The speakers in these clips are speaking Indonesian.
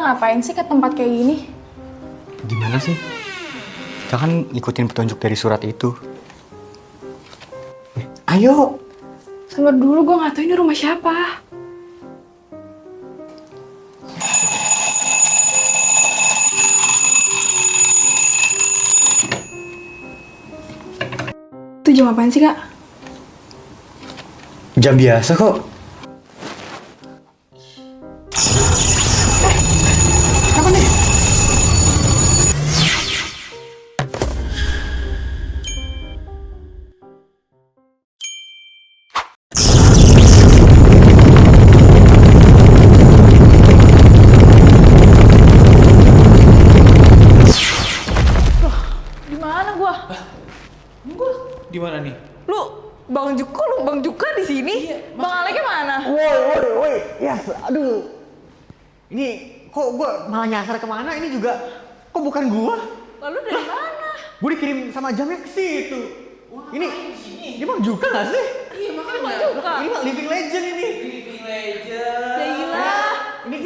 ngapain sih ke tempat kayak gini? Gimana sih? Kita kan ikutin petunjuk dari surat itu. Ayo! Sabar dulu, gue nggak tahu ini rumah siapa. Itu jam apaan sih, Kak? Jam biasa kok. Apa nih? Di mana gua? Di mana nih? Lu Bang Juka di sini? Bang Aleknya mana? Woi, yes, aduh. Ini kok gua malah nyasar kemana? Ini juga kok bukan gua? Lalu dari mana? Gua dikirim sama jamnya ke situ. Ini Bang Juka nggak sih? Iya makanya. Bang Juka. Ini mah living legend ini. Living Legend. Ya gila. Ini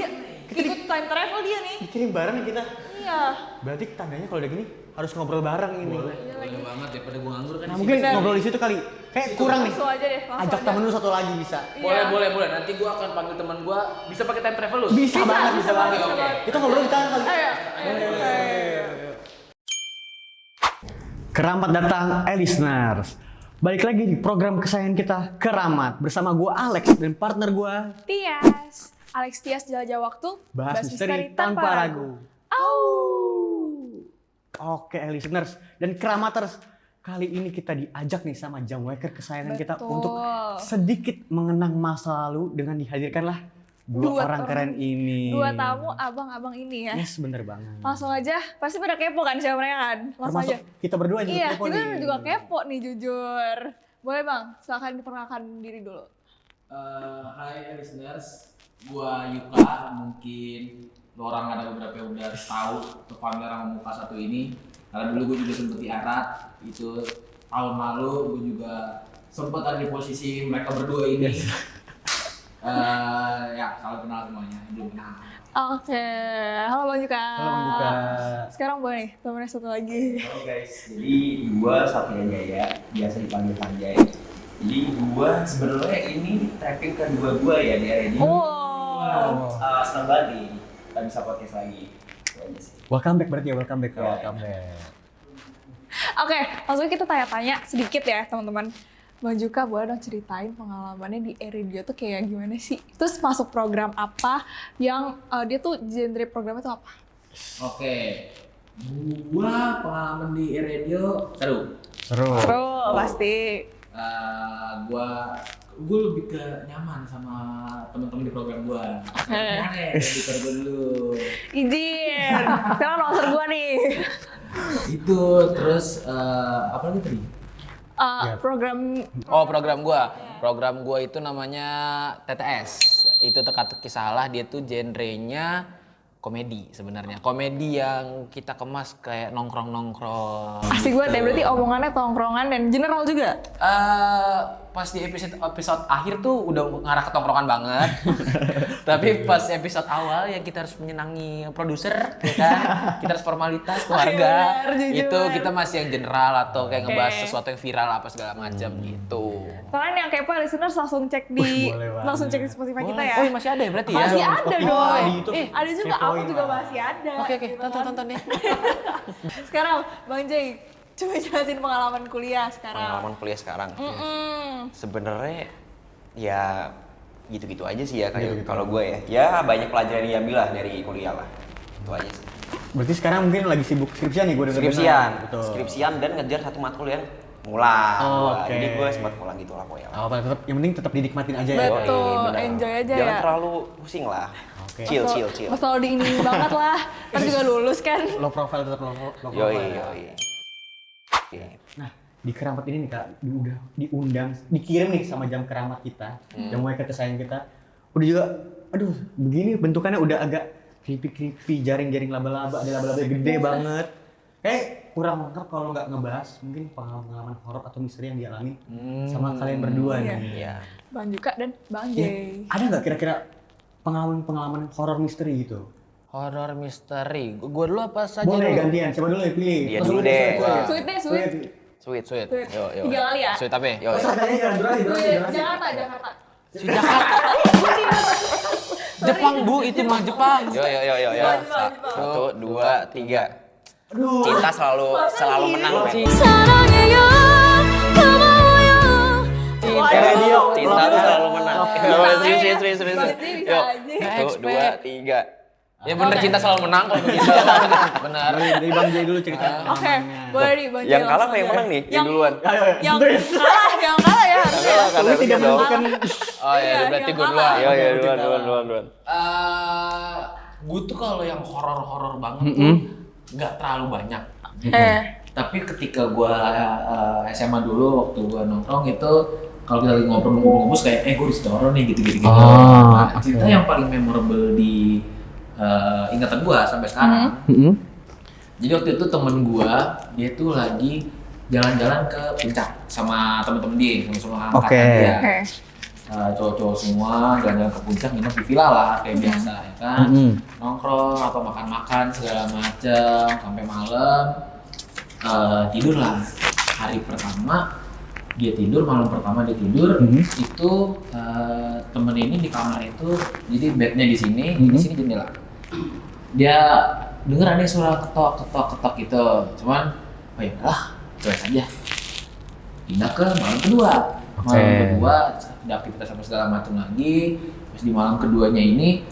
Dia ikut time travel dia nih. dikirim bareng nih kita. Iya. Berarti tandanya kalau udah gini harus ngobrol bareng ini. Boleh banget daripada gua nganggur kan. Nah, di mungkin sini. ngobrol di situ kali. Kayak kurang nih. Langsung aja deh. Langsung Ajak aja. temen lu satu lagi bisa. Iya. Boleh. Nanti gua akan panggil teman gua. Bisa pakai time travel lu? Bisa banget, bisa banget. Oke. Kita ngobrol di sana kali. Ayo. Keramat datang, listeners. Balik lagi di program kesayangan kita, Keramat. Bersama gue Alex dan partner gue, Tias. Alex Tias jelajah waktu. Bahas Misteri Tanpa Ragu. Oke, listeners dan Keramaters. Kali ini kita diajak nih sama jam waker kesayangan kita Betul. untuk sedikit mengenang masa lalu dengan dihadirkanlah dua orang keren ini. Dua tamu abang-abang ini ya. Yes, bener banget. Langsung aja. Pasti pada kepo kan siapa mereka kan? Langsung Termasuk aja. kita berdua juga Iya, kepo kita nih. juga kepo nih jujur. Boleh Bang, silakan diperkenalkan diri dulu. Hai listeners, gua Yuka. Mungkin lo orang ada beberapa yang udah tahu atau familiar sama muka satu ini. Karena dulu gue juga sempet diarat. Itu tahun lalu gue juga sempet ada di posisi mereka berdua ini. Ya, salam kenal semuanya. Belum kenal. Oke, halo Bang Juka. Halo Bang Juka. Sekarang boleh nih, temennya satu lagi. Halo guys, jadi gua Satria Jaya, biasa dipanggil Sanjay. Jadi gua sebenarnya ini tapping kedua gua ya di radio. Wow. Senang banget nih, kita bisa podcast lagi. Itu aja sih. Welcome back berarti ya, welcome back. Ya. Welcome back. Oke, langsung kita tanya-tanya sedikit ya teman-teman. Bang Juka boleh dong ceritain pengalamannya di radio tuh kayak gimana sih? Terus masuk program apa yang dia tuh genre programnya tuh apa? Oke. Gua pengalaman di radio seru. Seru. Seru pasti. Gua lebih ke nyaman sama teman-teman di program gua. Oke. Di program dulu. Izin. Sekarang langsung gua nih. Itu terus apa lagi tadi? Program Program gua itu namanya TTS. Itu teka-teki salah, dia tuh genrenya komedi sebenarnya. Komedi yang kita kemas kayak nongkrong-nongkrong. asik banget ya, berarti omongannya tongkrongan dan general juga. Pas di episode akhir tuh udah ngarah ke tongkrongan banget. Tapi pas episode awal ya kita harus menyenangi produser, ya kan? Kita harus formalitas keluarga. Bener, jujur. Itu kita masih yang general atau kayak ngebahas Oke. sesuatu yang viral apa segala macam gitu. Kalian yang kepo listeners langsung cek di boleh banget. langsung cek di Spotify kita ya. Oh, iya, masih ada ya berarti ya? Masih ada Spotify, dong. di YouTube. Ada juga, aku Kepoin juga lah. masih ada. Oke, gitu kan. tonton ya. Sekarang Bang Jay, coba jelasin pengalaman kuliah sekarang. Pengalaman kuliah sekarang. Mm-mm. Sebenarnya ya gitu-gitu aja sih ya kayak Gitu-gitu. kalau gue ya. Ya banyak pelajaran yang diambil lah dari kuliah lah. Itu aja sih. Berarti sekarang mungkin lagi sibuk skripsian nih gue dengar. Skripsian, Betul. skripsian dan ngejar satu matkul yang ngulang. Oh, Gua. oke. Jadi gue sempat ngulang gitu lah pokoknya. Apa tetap yang penting tetap dinikmatin aja ya. Betul, benar. enjoy aja Jangan ya. terlalu pusing lah. Oke. Chill. Mas selalu diingin banget lah. Kan juga lulus kan. Low profile tetap low profile. Yoi. Oke. Nah, di Keramat ini nih Kak, udah diundang, dikirim nih sama jam Keramat kita, jam waker kesayangan kita. Udah juga, aduh, begini bentukannya udah agak creepy, jaring-jaring laba-laba, ada laba-laba gede banget. Kayak kurang lengkap kalau nggak ngebahas mungkin pengalaman horor atau misteri yang dialami sama kalian berdua Iya. nih. Iya. Bang Juka dan Bang Ya, Jay. ada nggak kira-kira pengalaman horor misteri gitu Horor misteri. Gue dulu apa saja Boleh dulu? gantian, siapa dulu yang pilih? Dia Mas dulu Rudi, deh. Sweet. Sweet deh, sweet. Sweet. Sweet. Yo, yo. 3 kali ya? Sweet apa ya? Yo, Oh, katanya jangan durasi. Jakarta, Jakarta. Sweet Jakarta. Jepang bu, itu mah Jepang. yo. Jepang. 1, 2, 3. Cinta selalu menang, men. Radio. Cinta tuh selalu menang. Serius. Bisa Yo, aja. 1, 2, 3. Ya bener, cinta selalu menang kalau begitu. Benar. Dari Bang Jay dulu cerita. Oke, boleh nih Bang Yang Jay kalah langsung apa yang aja. menang nih? Yang duluan. Yang kalah ya harusnya. Lu tidak menentukan. Oh ya, Iya, berarti yang gue kalah. duluan. Yo, duluan. Gue tuh kalau yang horor-horor banget tuh nggak terlalu banyak. Tapi ketika gue SMA dulu, waktu gue nongkrong itu, kalau kita lagi ngobrol kayak, gue di situ horor nih, gitu-gitu. Nah, cerita yang paling memorable di ingatan gue sampai sekarang. Jadi waktu itu temen gue, dia tuh lagi jalan-jalan ke puncak sama temen-temen dia, sama angkatan dia. Oke. Cowok-cowok semua jalan-jalan ke puncak, nginep di villa lah kayak biasa ya kan, nongkrong atau makan-makan segala macem sampai malam. Tidur lah. Hari pertama dia tidur, malam pertama dia tidur, itu temen ini di kamar itu, jadi bednya di sini jendela. Dia denger ada suara ketok gitu, cuman oh ya lah, cuek aja. Pindah ke malam kedua. Malam kedua ada aktivitas sama segala macam lagi. Terus di malam keduanya ini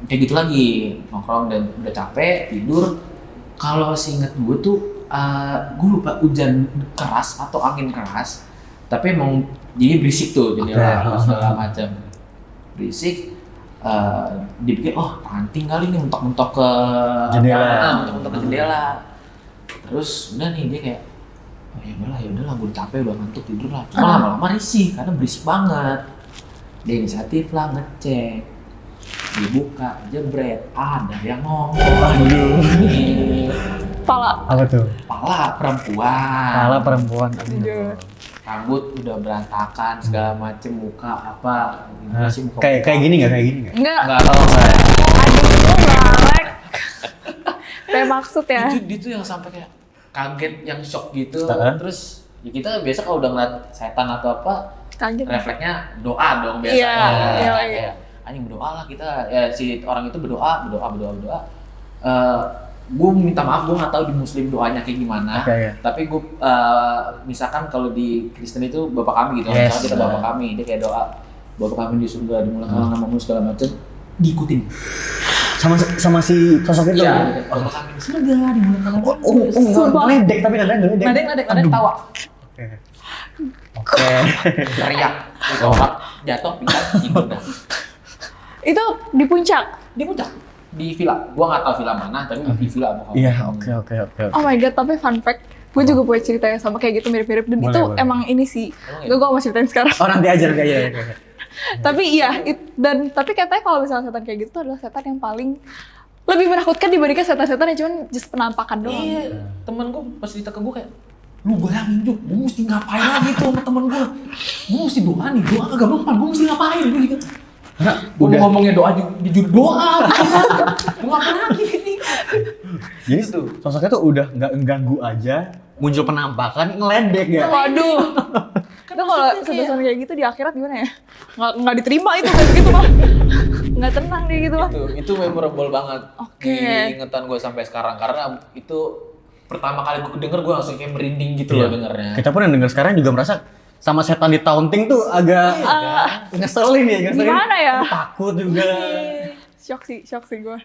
kayak gitu lagi, nongkrong dan udah capek tidur. Kalau seinget gue tuh gue lupa hujan keras atau angin keras, tapi emang jadi berisik tuh jendela segala macam berisik. Dipikir ranting kali nih mentok-mentok ke mentok-mentok ke jendela. Terus udah nih dia kayak ya udahlah gue capek udah ngantuk tidur lah. Cuma lama-lama risih karena berisik banget. Dia inisiatif lah ngecek, dibuka jebret ada yang ngomong. Pala. Apa tuh? Pala perempuan. Pala perempuan. Rambut udah berantakan segala macem, muka apa masih muka Kayak gini nggak? Enggak. nggak tahu. Aduh, Balek. Kayak maksud ya. Dia tuh yang sampai kayak kaget, yang shock gitu. Heeh. Terus ya kita biasa kalau udah ngeliat setan atau apa, Kaget. refleksnya doa dong biasanya. Iya. Kayak anjing berdoa lah kita. Ya si orang itu berdoa. Gue minta maaf, gue nggak tahu di Muslim doanya kayak gimana. Tapi gue misalkan kalau di Kristen itu Bapak kami gitu, misalkan kita Bapak kami, dia kayak doa Bapak kami di surga, dimulakanlah namamu segala macam, diikutin. Sama si sosok itu. Iya, Bapak kami di surga, dimulakanlah namamu. Sumpah. Ngeledek tapi nadanya Nadek tawa. Oke. Teriak, ditolak, jatuh, pingsan, tidur dah. Itu di puncak. Di puncak, di villa. Gua nggak tahu villa mana, tapi di villa Bapak. Iya, oke. Oh my god, tapi fun fact, gue juga punya cerita yang sama kayak gitu mirip-mirip dan itu Boleh. emang ini sih. Emang Gue gak mau ceritain sekarang. Oh nanti aja. Tapi iya, tapi katanya kalau misalnya setan kayak gitu tuh adalah setan yang paling lebih menakutkan dibandingkan setan-setan yang cuma just penampakan doang. Iya, temen gue pas cerita ke gue kayak, lu bayangin Juk, gue mesti ngapain lagi tuh sama temen gue? Gue mesti doa nih, doa kagak mempan, gue mesti ngapain? Gue gitu. Gue ngomongnya doa di judul doa, gue ngapain lagi ini? Jadi sosoknya tuh udah nggak ganggu aja, muncul penampakan, ngeledek ya. Waduh. Itu kalau setan kayak gitu di akhirat gimana ya? Nggak diterima itu kayak gitu mah. Nggak tenang dia gitu mah. Itu memorable banget. Oke. Di ingatan gue sampai sekarang karena itu pertama kali gue denger gue langsung kayak merinding gitu loh dengernya. Kita pun yang denger sekarang juga merasa sama setan di taunting tuh agak ngeselin ya, Gimana ya? Takut juga. Shock sih gue.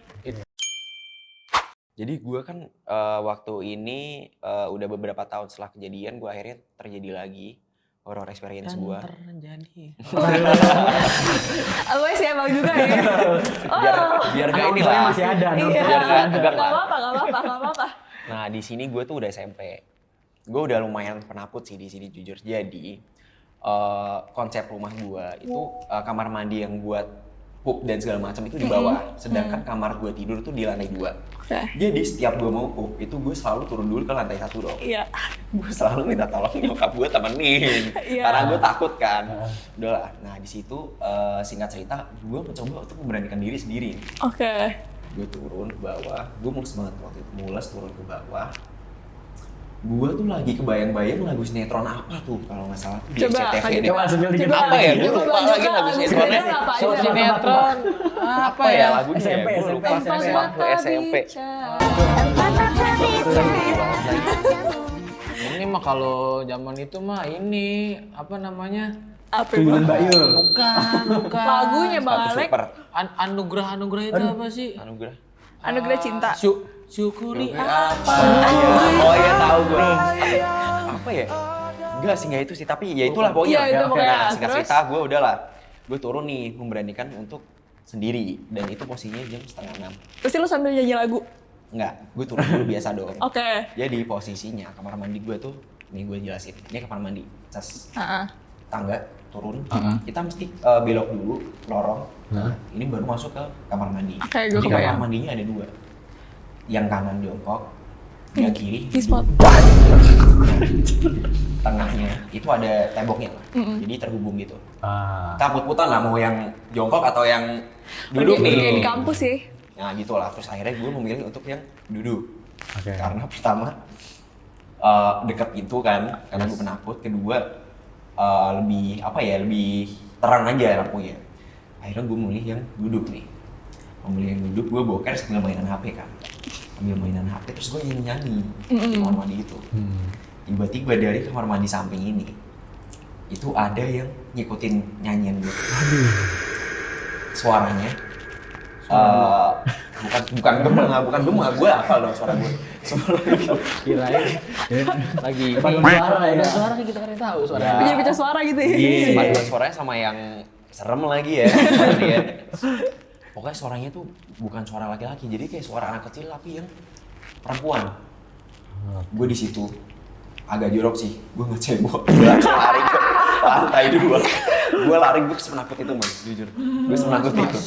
Jadi gue kan waktu ini udah beberapa tahun setelah kejadian, gue akhirnya terjadi lagi horror experience gue. Terjadi. Gue sih emang juga ya. Biar gak ini lah. Masih ada. Iya. Biar gak Gak apa-apa. Nah di sini gue tuh udah SMP. Gue udah lumayan penakut sih di sini jujur. Jadi konsep rumah gue itu kamar mandi yang buat pup dan segala macam itu di bawah. Sedangkan kamar gue tidur tuh di lantai 2. Oke. Jadi setiap gue mau pup itu gue selalu turun dulu ke lantai 1 dong. Iya. Gue selalu minta tolong nyokap gue temenin. Iya. Karena gue takut kan. Udahlah. Nah di situ singkat cerita gue mencoba untuk memberanikan diri sendiri. Oke. Gue turun ke bawah. Gue mules banget waktu itu. Mules turun ke bawah. Gue tuh lagi kebayang-bayang lagu sinetron apa tuh kalau nggak salah tuh di Coba, SCTV kasih deh. Coba sebelum dikit Coba, apa ya? Gue coba lupa Bang lagi Joka, lagu lagu sinetronnya. sinetron apa? So, Ayo, sinetron apa ya? Lagunya SMP, ya? Gue lupa. Tempat SMP. mata SMP. bicara. Ini mah kalau zaman itu mah ini apa namanya? Apa Tuyulan Bang? Mbak Yul. Bukan. Lagunya Bang Sepatu Alek. super. Anugerah itu apa sih? Anugerah. Anugerah cinta. Syukuri Apa? Oh iya tahu gue. Apa ya? Enggak sih, enggak itu sih, tapi ya itulah pokoknya. Iya, itu pokoknya. Nah, singkat Terus? cerita gue udahlah. Gue turun nih, memberanikan untuk sendiri. Dan itu posisinya jam 5:30. Pasti lu sambil nyanyi lagu. Enggak, gue turun dulu biasa dong. Oke. Jadi posisinya kamar mandi gue tuh, nih gue jelasin. Ini kamar mandi, cas Heeh. tangga turun. Kita mesti belok dulu, lorong. Ini baru masuk ke kamar mandi. Oke, gue Jadi kebayang. kamar mandinya ada 2. Yang kanan jongkok, yang kiri Di spot. tengahnya itu ada temboknya lah. Jadi terhubung gitu. Kita put-putan lah mau yang jongkok atau yang duduk Kayak nih. di kampus sih. Nah gitu lah, terus akhirnya gue memilih untuk yang duduk. Oke. Karena pertama dekat pintu kan, karena gue penakut. Kedua lebih apa ya, lebih terang aja lampunya. Akhirnya gue memilih yang duduk nih. Memilih yang duduk, gue boker sambil mainan HP kan. Sambil mainan HP, terus gue nyanyi di kamar mandi itu. Tiba-tiba dari kamar mandi samping ini, itu ada yang ngikutin nyanyian gue. Suaranya bukan gema, gue hafal dong suara gue. Kirain. lagi Paduan suara ya. Suara kayak kita kan tahu suara. Ya. Pecah-pecah suara gitu ya. Iya, paduan suaranya sama yang serem lagi ya. Kalian. Pokoknya suaranya tuh bukan suara laki-laki, jadi kayak suara anak kecil tapi yang perempuan. Gue di situ agak jorok sih, gue ngecebok, gue langsung lari ke lantai 2. Gue lari, gue semenakut itu mas, jujur. Gue semenakut itu.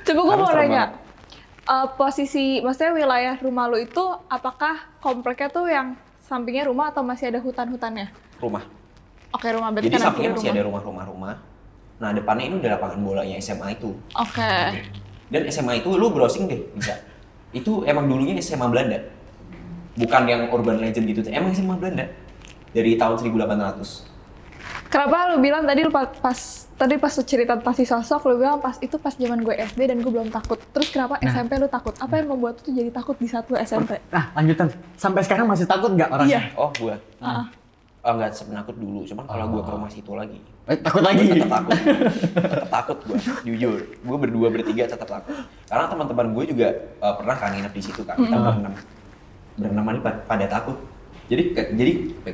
Coba gue Karena mau serem nanya. banget. Posisi, maksudnya wilayah rumah lu itu apakah kompleknya tuh yang sampingnya rumah atau masih ada hutan-hutannya? Rumah. Oke, rumah berarti Jadi kan sampingnya masih rumah. ada rumah-rumah. Nah depannya ini udah lapangan bolanya SMA itu. Oke. Dan SMA itu lu browsing deh bisa. Itu emang dulunya SMA Belanda. Bukan yang urban legend gitu, emang SMA Belanda. Dari tahun 1800. Kenapa lu bilang tadi lu pas lu cerita tentang si sosok, lu bilang pas zaman gue SD dan gue belum takut. Terus kenapa SMP lu takut? Apa yang membuat lu tuh jadi takut di saat lu SMP? Nah, lanjutan. Sampai sekarang masih takut nggak orangnya? Iya. Oh gua. Enggak sepenakut dulu, cuman kalau gua ke rumah situ lagi. Takut lagi. Tetap takut. Tetap takut gua, jujur. Gua berdua bertiga tetap takut. Karena teman-teman gue juga pernah kan nginep di situ kan. Kita berenam. Berenam ini pada takut. Jadi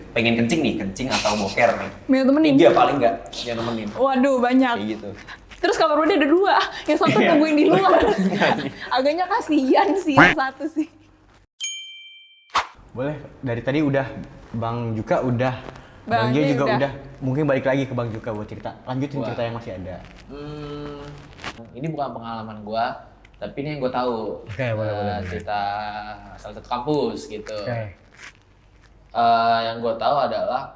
pengen kencing atau boker nih. Minta temenin? 3 paling enggak yang nemenin. Waduh, banyak. Kayak gitu. Terus kamar mandi ada 2, yang satu tungguin di luar. Agaknya kasihan sih yang satu sih. Boleh, dari tadi udah Bang Juka udah, Bang Gio Gio juga udah. udah. Mungkin balik lagi ke Bang Juka buat cerita. Lanjutin cerita yang masih ada. Ini bukan pengalaman gua, tapi ini yang gua tahu. Oke, boleh. Cerita salah satu kampus gitu. Oke. Yang gue tahu adalah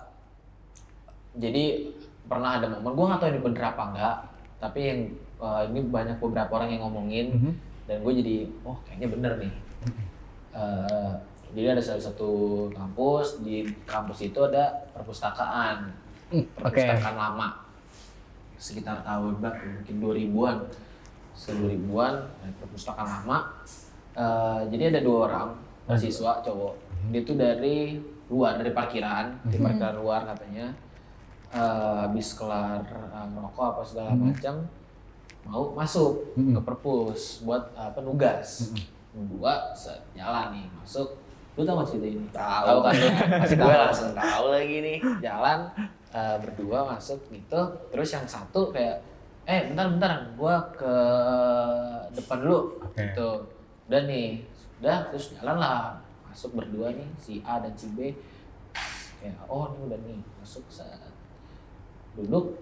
jadi pernah ada momen, gue nggak tahu ini bener apa enggak, tapi yang ini banyak beberapa orang yang ngomongin dan gue jadi kayaknya bener nih. Jadi ada salah satu kampus, di kampus itu ada perpustakaan lama sekitar tahun mungkin 2000-an, perpustakaan lama. Jadi ada 2 orang mahasiswa cowok, dia tuh dari luar, dari parkiran, di parkiran luar katanya, habis kelar merokok apa segala macam, mau masuk ke perpus buat nugas. Berdua jalan nih masuk, lu tau gak cerita ini? Tahu kan? Pasti gue langsung tahu lagi nih. Jalan berdua masuk gitu, terus yang satu kayak, bentar, gue ke depan dulu, gitu. Udah nih, terus jalan lah. Masuk berdua nih, si A dan si B kayak ini udah nih masuk, saat duduk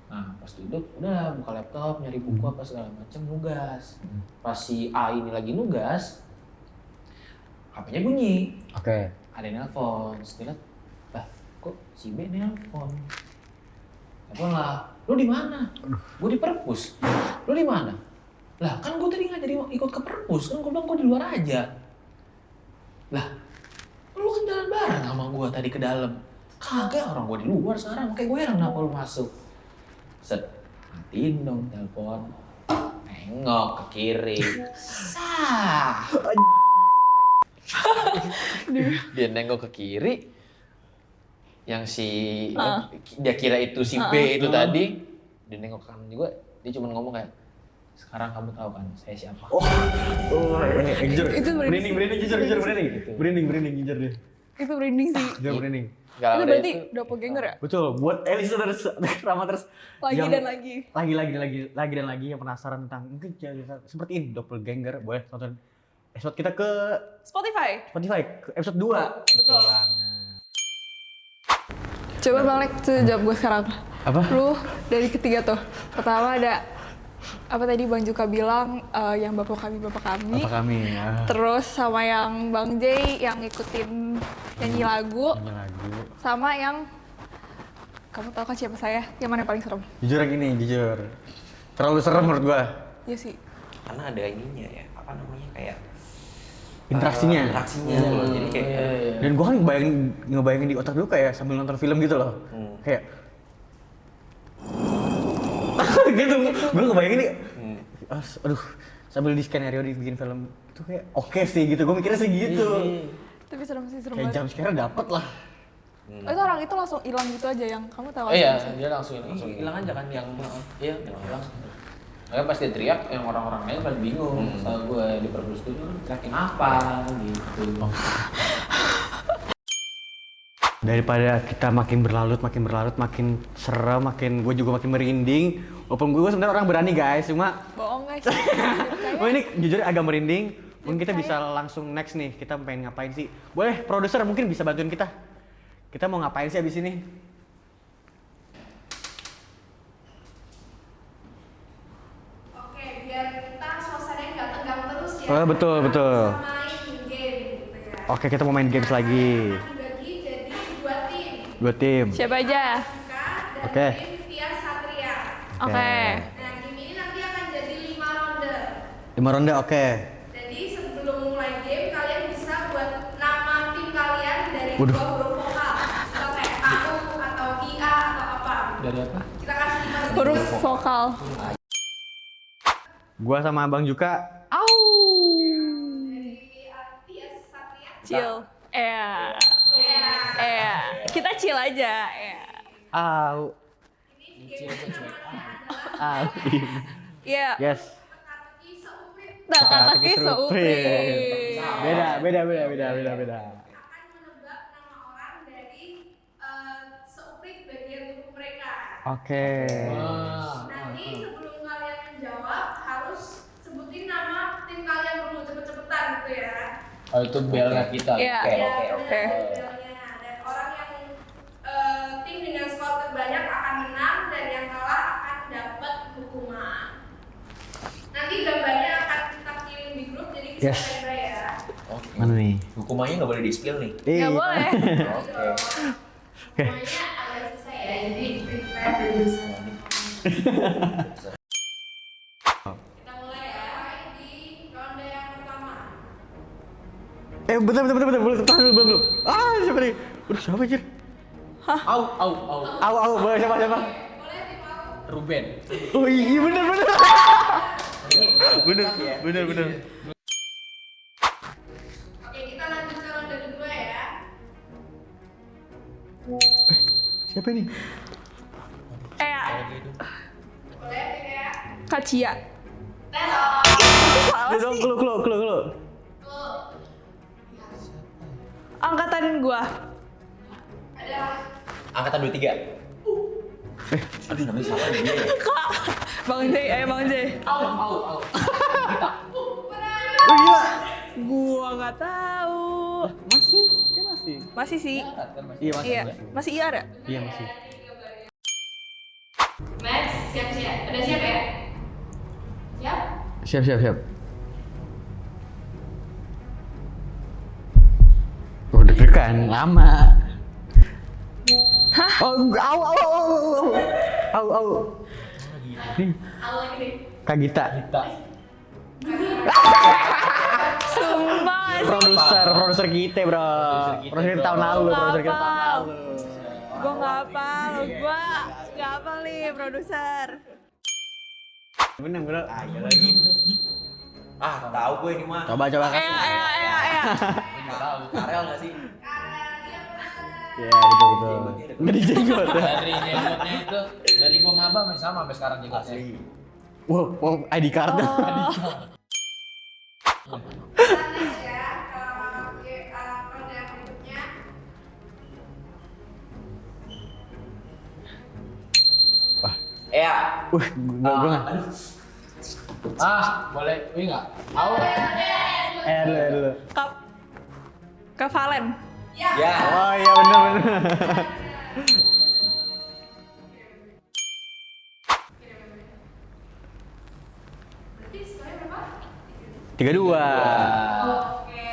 Nah pas duduk udah buka laptop nyari buku apa segala macam nugas. Pas si A ini lagi nugas, HP-nya bunyi. Oke. Ada yang nelpon, terus dia liat, lah kok si B nelpon? Telepon lah, lu di mana? Gue di perpus. Lu di mana? Lah kan gue tadi nggak jadi ikut ke perpus, kan gue bilang gue di luar aja. Lah, lu kan jalan bareng sama gue tadi ke dalam. Kagak, orang gue di luar sekarang, makanya gue heran kenapa lu masuk. Set, matiin dong telepon. Nengok ke kiri. Sah. Dia nengok ke kiri. Yang si dia kira itu si B itu tadi. Dia nengok ke kanan juga. Dia cuma ngomong kayak, sekarang kamu tahu kan saya siapa? Jujur. Itu Merinding jujur merinding jujur deh. Itu branding sih. Jujur merinding. Gak Itu ada berarti itu. doppelganger ya? Betul, buat listeners Ramaters Lagi yang dan lagi. lagi yang penasaran tentang mungkin cerita seperti ini doppelganger, boleh tonton episode kita ke Spotify. Spotify ke episode 2. Betul. Coba balik jawab gue sekarang. Apa? Lu dari ketiga tuh. Pertama ada apa tadi Bang Juka bilang yang bapak kami. Apa kami? Terus sama yang Bang J yang ngikutin nyanyi lagu. Nyanyi lagu. Sama yang kamu tahu kan siapa saya? Yang mana yang paling serem? Jujur yang ini, jujur. Terlalu serem menurut gua. Iya sih. Karena ada ininya ya, apa namanya kayak Interaksinya. interaksinya gitu loh. Jadi kayak Dan gua kan ngebayangin di otak dulu kayak sambil nonton film gitu loh. Kayak gitu. Gua ngebayangin nih. Aduh, sambil di skenario dibikin film itu kayak oke sih gitu. Gua mikirnya sih gitu. Tapi serem Kayak banget. jam sekarang dapet lah. Oh, itu orang itu langsung hilang gitu aja yang kamu tahu. Iya, aja. dia langsung hilang aja kan yang iya hilang. Makanya pas dia teriak, yang orang-orang lain pada bingung. Setelah gue di perpus itu teriakin apa gitu. Daripada kita makin berlarut, makin serem, gue juga makin merinding. Walaupun gue sebenarnya orang berani guys, cuma Bohong guys. oh ini jujur agak merinding. Mungkin kita bisa langsung next nih, kita pengen ngapain sih? Boleh, produser mungkin bisa bantuin kita. Kita mau ngapain sih abis ini? Oke, biar kita suasananya nggak tegang terus ya. Oh, betul. Kita bisa main game gitu ya. Oke, kita mau main games lagi. Akan dibagi jadi 2 tim. 2 tim. Siapa aja? Yuka dan Oke. tim Tia Satria. Oke. Nah, game ini nanti akan jadi 5 ronde. 5 ronde, oke. Jadi sebelum mulai game, kalian bisa buat nama tim kalian dari Waduh. 2 huruf vokal. Atau kayak aku, atau IA, atau apa. Dari apa? Kita kasih 5 Huruf vokal. Gua sama Bang Juka. dari Tia Satria. Chill. Kita chill aja. Au. Au. Iya. Yes. Teka-teki seuprit. Teka-teki seuprit. Beda. Akan menebak nama orang dari seuprit bagian tubuh mereka. Oke. Nanti sebelum kalian menjawab harus sebutin nama tim kalian dulu cepet-cepetan gitu ya. Oh itu belnya kita. Iya. Oke. Dan orang yang tim dengan skor terbanyak akan menang dan yang kalah akan dapat hukuman. Nanti gambarnya akan kita kirim di grup jadi bisa Yes. tanda ya. oke. Mana nih? Hukumannya nggak boleh di-spill nih. Nggak boleh. Oke. Semuanya agak susah ya, jadi prepare dulu. Kita mulai ya di ronde yang pertama. Bentar. Boleh tahan dulu, belum. Siapa nih? Udah siapa anjir? Au. Au, boleh siapa? Boleh tim aku. Ruben. Oh iya, bener. Oke, kita lanjut ke ronde kedua ya. Siapa ini? Boleh tim ya. Kacia. Terus. Lu dong, clue. Angkatan gua. Ada Angkatan 23. Aduh namanya siapa nih dia ya? Bang J. Au. Oh gila. Gua nggak tahu. Masih? Masih sih. Iya, masih. Iya. Masih iya ada? Iya, masih. match Siap. Oh, deg-degan lama. Hah? Oh, au. Nih, Kak Gita. Sumpah sih. Produser kita, Bro. Produser kita tahun lalu, Gue nggak hafal nih produser. Bener, Bro. Ayo lagi. Tahu gue ini mah. Coba kasih. Gue juga tahu. Karel nggak sih? Iya, betul. Nggak dijenggot. Dari jenggotnya itu, dari gua maba masih sama sampai sekarang jenggotnya. Wow, ID card. Next ya, program berikutnya. Ya. Gue nggak. Boleh, ini nggak? Tahu? Dulu. Ke Valen. Ya. Ya. Oh iya bener. Berarti semuanya berapa? 32. Oke.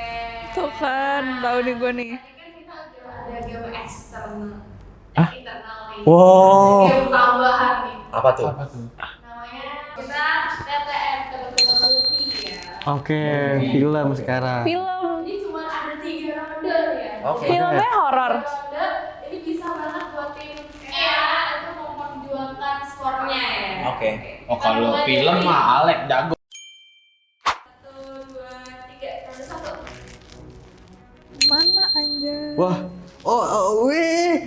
Tuh kan, tahu nih gue nih. Tadi kan kita udah ada game eksternal. Hah? Internal nih. Wow. Game tambahan nih. Apa tuh? Namanya kita TTM, tebak-tebak movie ya. Oke, film sekarang. Film. Ini cuma ada 3 ronde ya. Oke. Filmnya horor. Ronde ini bisa banget buat tim itu memperjuangkan skornya ya. Oke. Oh, kalau film mah Alek jago. 1, 2, 3, ronde 1. Mana anjir? Wah. Wih.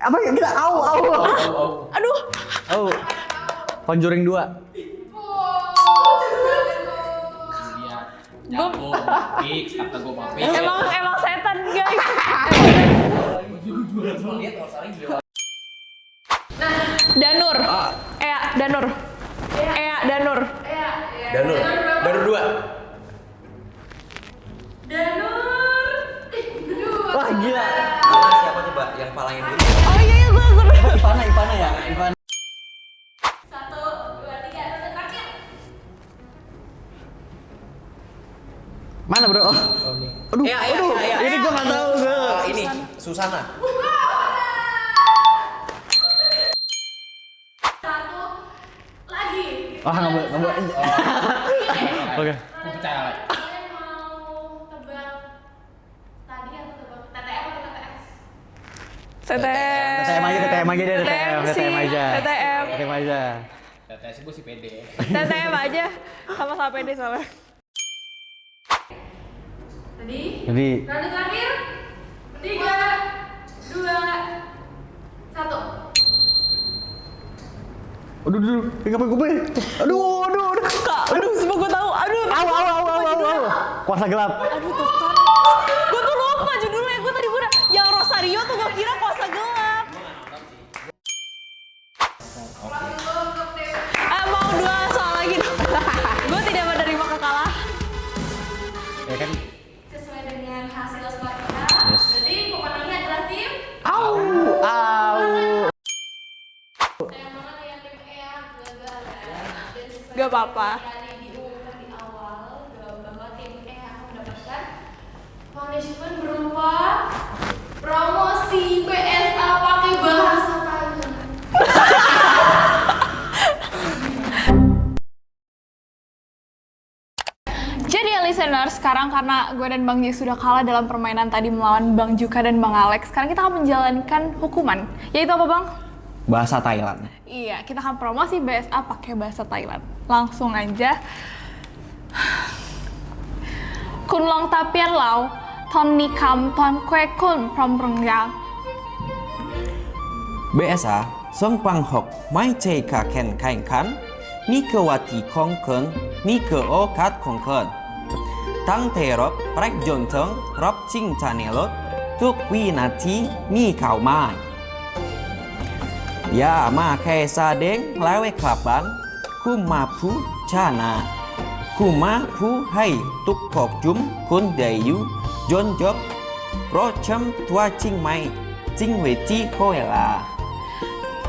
Apa ya kita Aduh. Conjuring 2. Dia jago, fix, kata gua mah fix. Emang setan guys. Danur. Danur. Danur. Danur 2. Danur. Wah gila. Siapa coba yang palangin dulu? Oh iya gue. Ivana ya. 1, 2, 3, ronde terakhir. Mana bro? Aduh. Ya. Ini gua nggak tahu bro. Ini Susana. 1 lagi. Wah nggak boleh. Oke. Aku percaya Alek. Kalian mau tebak tadi atau tebak TTM atau TTS? TTM. TTM aja deh. TTM. TTM aja. TTS gua sih pede. TTM aja. Sama-sama pede soalnya. Jadi ronde terakhir. 3, 2, 1. Aduh. Gue. Aduh. Aduh, semua gue tahu. Aduh. Au. Kuasa gelap. Aduh, tuh kan. Gue tuh lupa judulnya. Gue tadi udah yang Rosario tuh gue kira Kuasa Gelap. Mau 2 soal lagi dong. Gue tidak menerima kekalahan. Ya kan? Sesuai dengan hasil skor kita. Berarti pemenangnya adalah tim Au. yang mana yang tim E gagal ya. Dan sesuai Gak apa-apa. tadi diumumkan di awal bahwa tim E akan mendapatkan punishment berupa promosi BSA pakai bahasa Thailand. Jadi ya listener, sekarang karena gue dan Bang Ji sudah kalah dalam permainan tadi melawan Bang Juka dan Bang Alex, sekarang kita akan menjalankan hukuman. Yaitu apa Bang? Bahasa Thailand. Iya, kita akan promosi BSA pakai bahasa Thailand. Langsung aja. Kun long tapian lau, ton ni kam ton kue kun prom prengyang. BSA Song Pang Hok Mai Chei Ka Ken Kain Kan Ni Ke Wati Kong Keng Ni Ke O Kat Kong Keng Tang Te Rop Prek Jon Teng Rop Ching Chanelot Tuk Wi Nati Ni Kau Mai Ya Ma Khe Sa Deng Lawe Klapan Kuma Pu Chana Kuma Pu Hai Tuk Kok Jum Kun Dayu Jon Job Pro Cham Tua Ching Mai Ching Wei Chi Koe La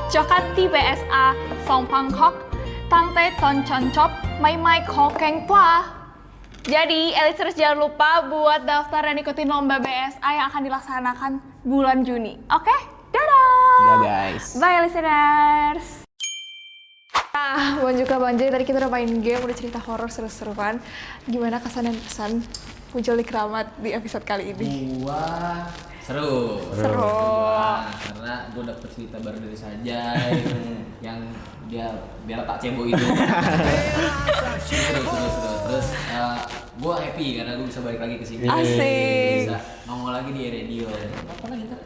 Jokati BSA Song Pang Kok, Tang Te Ton Chon Chop, Mai Kokeng Pua. Jadi, listeners jangan lupa buat daftar dan ikutin lomba BSA yang akan dilaksanakan bulan Juni. Oke? Dadah! Udah guys. Bye listeners! Nah, Bang Juka, Bang Jay, tadi kita udah main game, udah cerita horor seru-seruan. Gimana kesan dan pesan muncul di Keramat di episode kali ini? Gua seru. Seru. Karena gue dapet cerita baru dari Sajay yang dia biar tak cebo itu. seru. Terus gue happy karena gue bisa balik lagi ke sini. Asik. Bisa nongol lagi di radio. Apa lagi ntar?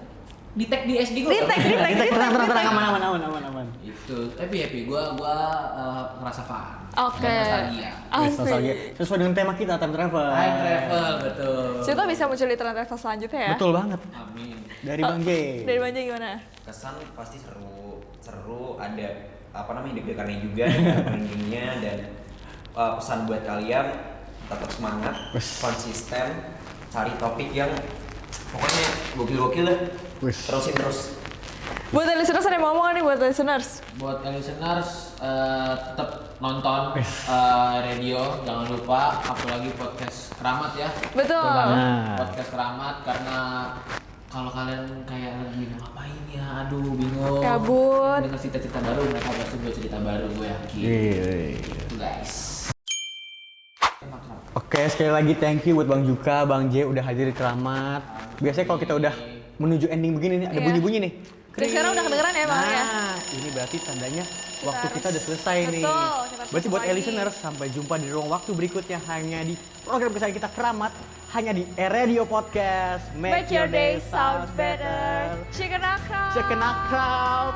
Di tag di SD gue. Tenang, aman. Itu happy. Gue ngerasa fun. Oke. Dan nostalgia. Nostalgia. Asik. Sesuai dengan tema kita, time travel. Time travel, betul. Cerita bisa muncul di travel selanjutnya ya? Betul banget. Amin. Dari Bang J. Dari Bang Jay gimana? Kesan pasti seru, ada apa namanya deg-degannya juga, merindingnya, dan pesan buat kalian tetap semangat, konsisten, cari topik yang pokoknya gokil lah, terusin terus. Buat listeners ada yang mau ngomong nggak nih buat listeners? Buat listeners tetap nonton radio, jangan lupa apalagi podcast Keramat ya. Betul. Podcast Keramat karena kalau kalian kayak lagi ngapain ya, aduh bingung. Gabut. Dengar cerita-cerita baru, mereka pasti buat cerita baru, gue yakin. Itu guys. Oke, sekali lagi thank you buat Bang Juka, Bang J udah hadir di Keramat. Biasanya kalau kita udah menuju ending begini nih, ada Iya. bunyi-bunyi nih. Dan sekarang udah kedengeran ya Bang ya? Nah, ini berarti tandanya waktu kita udah selesai nih. Betul, kita harus Berarti buat lagi. listeners, sampai jumpa di ruang waktu berikutnya hanya di program kesayangan kita Keramat, hanya di Radio Podcast. Make your day sound better. Chicken Chicken crowd.